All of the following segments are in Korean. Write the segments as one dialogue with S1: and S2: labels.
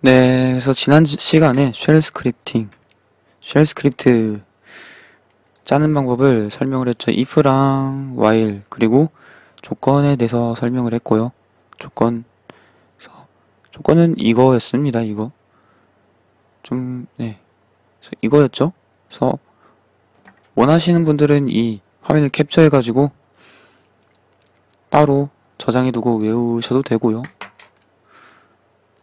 S1: 네, 그래서 지난 시간에 쉘 스크립트 짜는 방법을 설명을 했죠. if랑 while, 그리고 조건에 대해서 설명을 했고요. 조건, 조건은 이거였습니다, 이거. 네. 그래서 이거였죠. 그래서 원하시는 분들은 이 화면을 캡처해가지고 따로 저장해두고 외우셔도 되고요.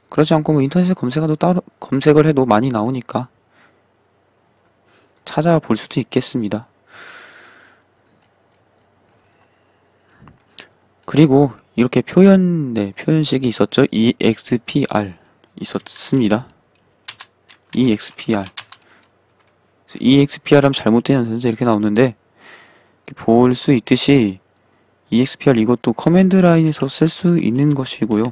S1: 그렇지 않고 뭐 인터넷에 검색을 해도 많이 나오니까 찾아볼 수도 있겠습니다. 그리고 이렇게 표현식이 있었죠. EXPR 있었습니다. EXPR. EXPR 하면 잘못된 연산서 이렇게 나오는데 볼 수 있듯이 EXPR 이것도 커맨드 라인에서 쓸 수 있는 것이고요.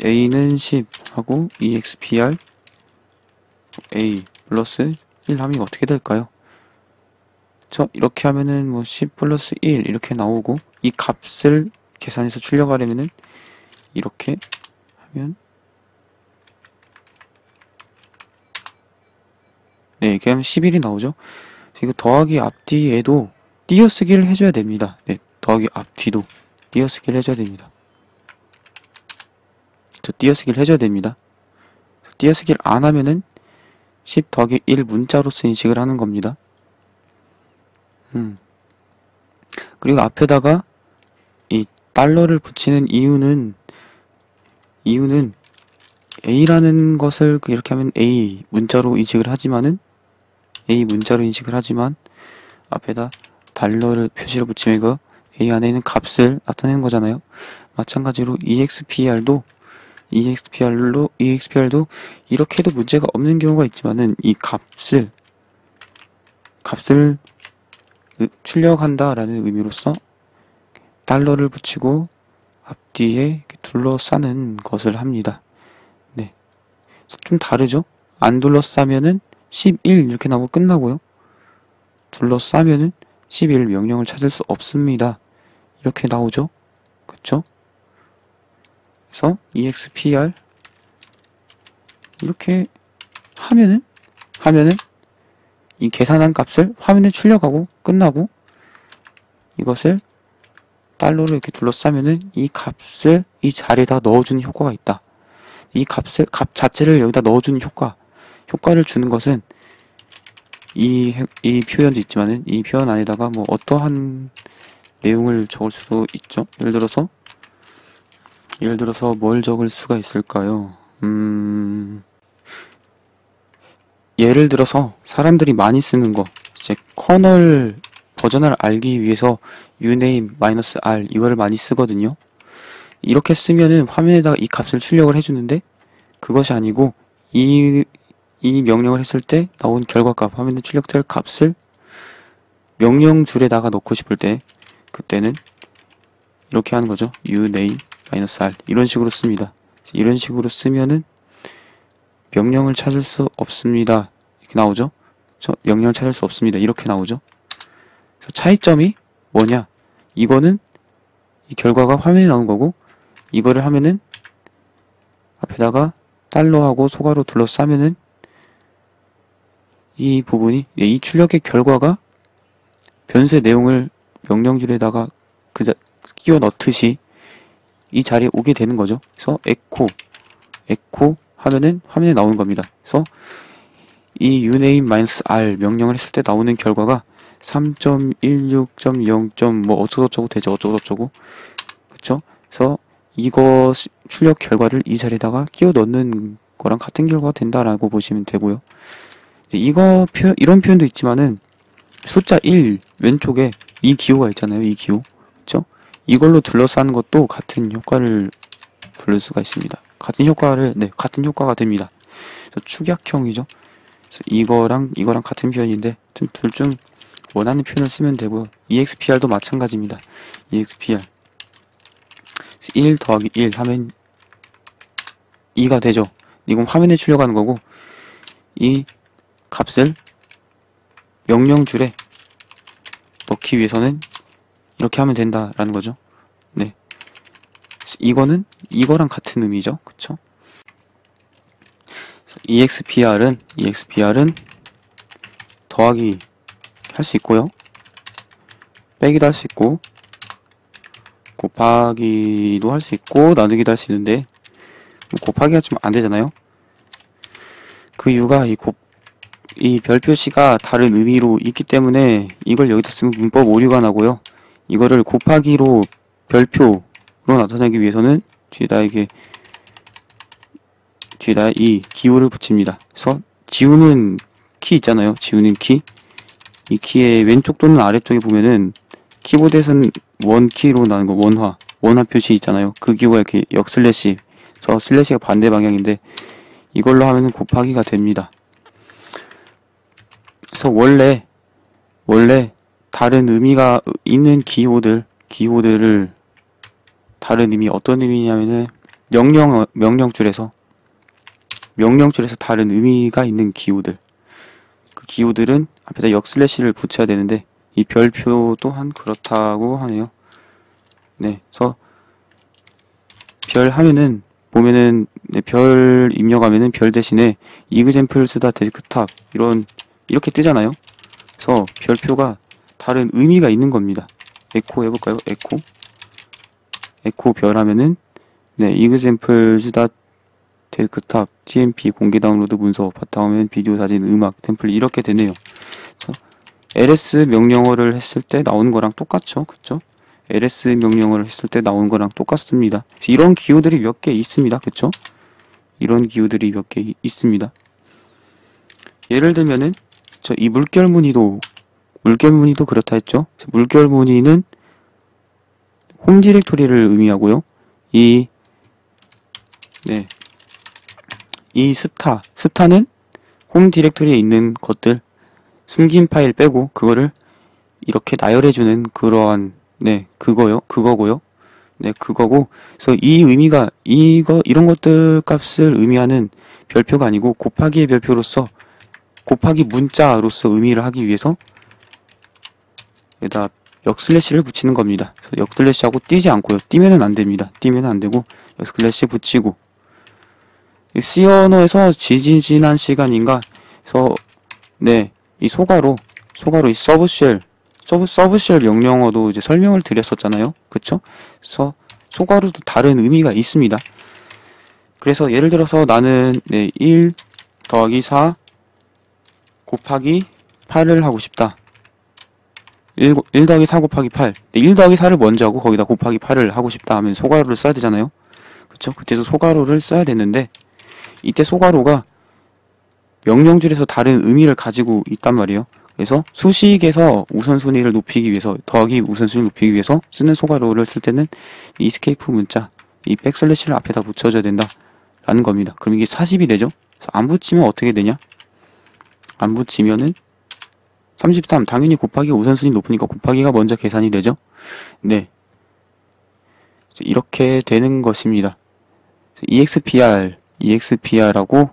S1: A는 10 하고 EXPR A 플러스 1 하면 어떻게 될까요? 이렇게 하면은 뭐 10 플러스 1 이렇게 나오고 이 값을 계산해서 출력하려면은 이렇게 하면 네, 이렇게 하면 11이 나오죠. 이거 더하기 앞뒤에도 띄어쓰기를 해줘야 됩니다. 네, 더하기 앞뒤도 띄어쓰기를 해줘야 됩니다. 띄어쓰기를 해줘야 됩니다. 띄어쓰기를 안 하면은 10 더하기 1 문자로서 인식을 하는 겁니다. 그리고 앞에다가 이 달러를 붙이는 이유는 A라는 것을 이렇게 하면 A 문자로 인식을 하지만 앞에다 달러를 표시를 붙이면 이거 A 안에 있는 값을 나타내는 거잖아요. 마찬가지로 EXPR도 이렇게 해도 문제가 없는 경우가 있지만은 이 값을 출력한다라는 의미로서 달러를 붙이고 앞뒤에 둘러싸는 것을 합니다. 네. 좀 다르죠? 안 둘러싸면은 11 이렇게 나오고 끝나고요. 둘러싸면은 11 명령을 찾을 수 없습니다. 이렇게 나오죠? 그쵸? 그래서 EXPR 이렇게 하면은 이 계산한 값을 화면에 출력하고 끝나고 이것을 달러로 이렇게 둘러싸면은 이 값을 이 자리에다 넣어주는 효과가 있다. 값 자체를 여기다 넣어주는 효과를 주는 것은 이 표현도 있지만은 이 표현 안에다가 뭐 어떠한 내용을 적을 수도 있죠. 예를 들어서 뭘 적을 수가 있을까요? 예를 들어서 사람들이 많이 쓰는 거, 이제 커널 버전을 알기 위해서 uname -r 이거를 많이 쓰거든요. 이렇게 쓰면은 화면에다가 이 값을 출력을 해주는데 그것이 아니고 이 명령을 했을 때 나온 결과값, 화면에 출력될 값을 명령줄에다가 넣고 싶을 때 그때는 이렇게 하는 거죠. uname -r 이런 식으로 씁니다. 이런 식으로 쓰면은 명령을 찾을 수 없습니다. 이렇게 나오죠. 명령을 찾을 수 없습니다. 이렇게 나오죠. 차이점이 뭐냐? 이거는 이 결과가 화면에 나온 거고 이거를 하면은 앞에다가 달러하고 소가로 둘러싸면은 이 부분이 이 출력의 결과가 변수의 내용을 명령줄에다가 끼워 넣듯이 이 자리에 오게 되는 거죠. 그래서 echo 하면은 화면에 나오는 겁니다. 그래서 이 uname -r 명령을 했을 때 나오는 결과가 3.16.0. 뭐 어쩌고저쩌고 되죠. 어쩌고저쩌고. 그쵸? 그래서 이거 출력 결과를 이 자리에다가 끼워 넣는 거랑 같은 결과가 된다라고 보시면 되고요. 이런 표현도 있지만은 숫자 1 왼쪽에 이 기호가 있잖아요. 이 기호. 그쵸? 이걸로 둘러싸는 것도 같은 효과를 부를 수가 있습니다. 같은 효과가 됩니다. 축약형이죠. 그래서 이거랑 같은 표현인데 둘 중 원하는 표현을 쓰면 되고요. EXPR도 마찬가지입니다. EXPR 1 더하기 1 하면 2가 되죠. 이건 화면에 출력하는 거고 이 값을 명령줄에 넣기 위해서는 이렇게 하면 된다라는 거죠. 네. 이거는 이거랑 같은 의미죠. 그쵸? EXPR은 더하기 할 수 있고요. 빼기도 할 수 있고, 곱하기도 할 수 있고, 나누기도 할 수 있는데, 곱하기가 좀 안 되잖아요? 그 이유가 이 별 표시가 다른 의미로 있기 때문에 이걸 여기다 쓰면 문법 오류가 나고요. 이거를 곱하기로 별표로 나타내기 위해서는 뒤에다 이 기호를 붙입니다. 그래서 지우는 키 있잖아요. 지우는 키. 이 키의 왼쪽 또는 아래쪽에 보면은 키보드에서는 원키로 나는 거 원화 표시 있잖아요. 그 기호가 이렇게 역슬래시, 저 슬래시가 반대 방향인데 이걸로 하면은 곱하기가 됩니다. 그래서 원래 다른 의미가 있는 기호들을 다른 의미 어떤 의미냐면은 명령줄에서 다른 의미가 있는 기호들, 그 기호들은 앞에다 역슬래시를 붙여야 되는데 이 별표 또한 그렇다고 하네요. 네, 그래서 별 하면은 보면은 별 입력하면은 별 대신에 이그젬플 쓰다 데스크탑 이렇게 뜨잖아요. 그래서 별표가 다른 의미가 있는 겁니다. 에코 해볼까요? 에코 별 하면은 이그젬플 쓰다 데스크탑 GMP 공개 다운로드 문서 바탕화면 비디오 사진 음악 템플릿 이렇게 되네요. 그래서 ls 명령어를 했을 때 나오는 거랑 똑같죠, 그쵸? ls 명령어를 했을 때 나오는 거랑 똑같습니다. 이런 기호들이 몇 개 있습니다, 그쵸? 이런 기호들이 몇 개 있습니다. 예를 들면은 이 물결무늬도 그렇다 했죠. 물결무늬는 홈 디렉토리를 의미하고요. 이 스타는 홈 디렉토리에 있는 것들, 숨긴 파일 빼고 그거를 이렇게 나열해주는 그러한 그거고요. 그거고. 그래서 이 의미가 이런 것들 값을 의미하는 별표가 아니고 곱하기의 별표로서 곱하기 문자로서 의미를 하기 위해서 여기다 역슬래시를 붙이는 겁니다. 그래서 역슬래시하고 띄지 않고요. 띄면은 안 됩니다. 띄면은 안 되고 역슬래시 붙이고. C 언어에서 지난 시간인가 그래서 이 소가로 이 서브쉘 명령어도 이제 설명을 드렸었잖아요. 그쵸? 그래서 소가로도 다른 의미가 있습니다. 그래서 예를 들어서 나는 1 더하기 4 곱하기 8을 하고 싶다. 1 더하기 4 곱하기 8. 1 더하기 4를 먼저 하고 거기다 곱하기 8을 하고 싶다 하면 소가로를 써야 되잖아요. 그쵸? 그때도 소가로를 써야 되는데 이때 소가로가 명령줄에서 다른 의미를 가지고 있단 말이에요. 그래서 수식에서 우선순위를 높이기 위해서 더하기 우선순위를 높이기 위해서 쓰는 소가로를 쓸 때는 이 escape 문자 이 백슬래시를 앞에다 붙여줘야 된다 라는 겁니다. 그럼 이게 40이 되죠? 안 붙이면 어떻게 되냐? 안 붙이면은 33 당연히 곱하기가 우선순위 높으니까 곱하기가 먼저 계산이 되죠? 네, 이렇게 되는 것입니다. EXPR하고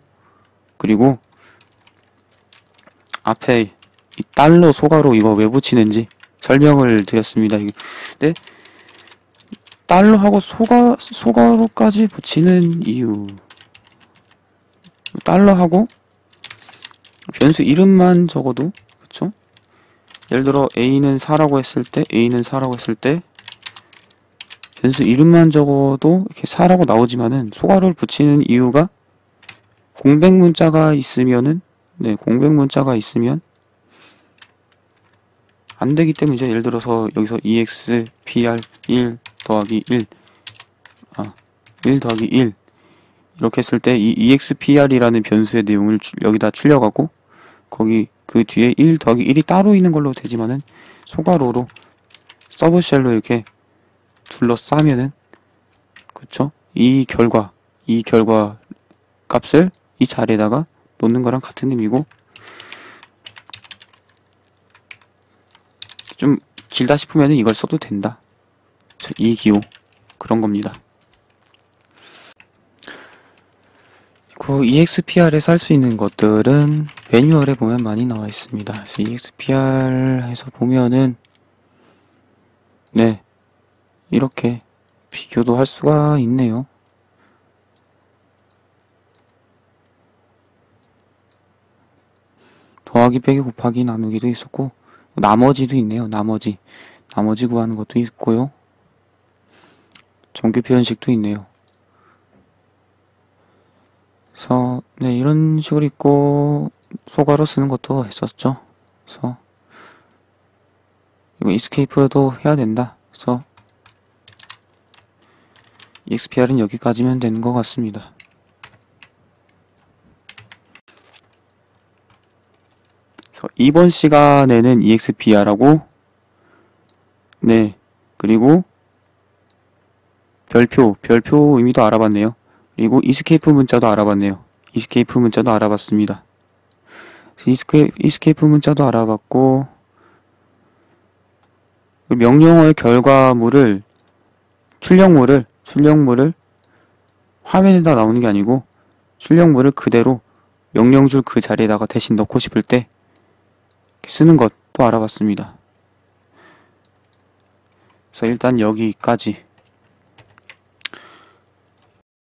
S1: 그리고 앞에 이 달러 소가로 이거 왜 붙이는지 설명을 드렸습니다. 근데 달러하고 소가로까지 붙이는 이유, 달러하고 변수 이름만 적어도 그쵸? 예를 들어 A는 4라고 했을 때 변수 이름만 적어도 이렇게 4라고 나오지만은 소가로를 붙이는 이유가 공백 문자가 있으면 안 되기 때문이죠. 예를 들어서 여기서 EXPR 1 더하기 1 이렇게 했을 때 이 EXPR이라는 변수의 내용을 여기다 출력하고 거기 그 뒤에 1 더하기 1이 따로 있는 걸로 되지만은 소가로로 서브쉘로 이렇게 둘러싸면은 그쵸? 이 결과 값을 이 자리에다가 놓는 거랑 같은 의미고 좀 길다 싶으면 이걸 써도 된다. 이 기호 그런 겁니다. 그 EXPR에서 할 수 있는 것들은 매뉴얼에 보면 많이 나와 있습니다. 그래서 EXPR에서 보면은 이렇게 비교도 할 수가 있네요. 더하기, 빼기, 곱하기, 나누기도 있었고, 나머지도 있네요. 나머지 구하는 것도 있고요. 정규 표현식도 있네요. 그래서 네, 이런 식으로 있고, 소괄호 쓰는 것도 했었죠. 그래서 이거 escape도 해야 된다. 그래서 expr은 여기까지면 되는 것 같습니다. 그래서 이번 시간에는 expr하고 네, 그리고 별표 의미도 알아봤네요. 그리고 escape 문자도 알아봤네요. escape 문자도 알아봤습니다. escape 문자도 알아봤고, 명령어의 결과물을 출력물을 화면에다 나오는 게 아니고 출력물을 그대로 명령줄 그 자리에다가 대신 넣고 싶을 때 쓰는 것도 알아봤습니다. 그래서 일단 여기까지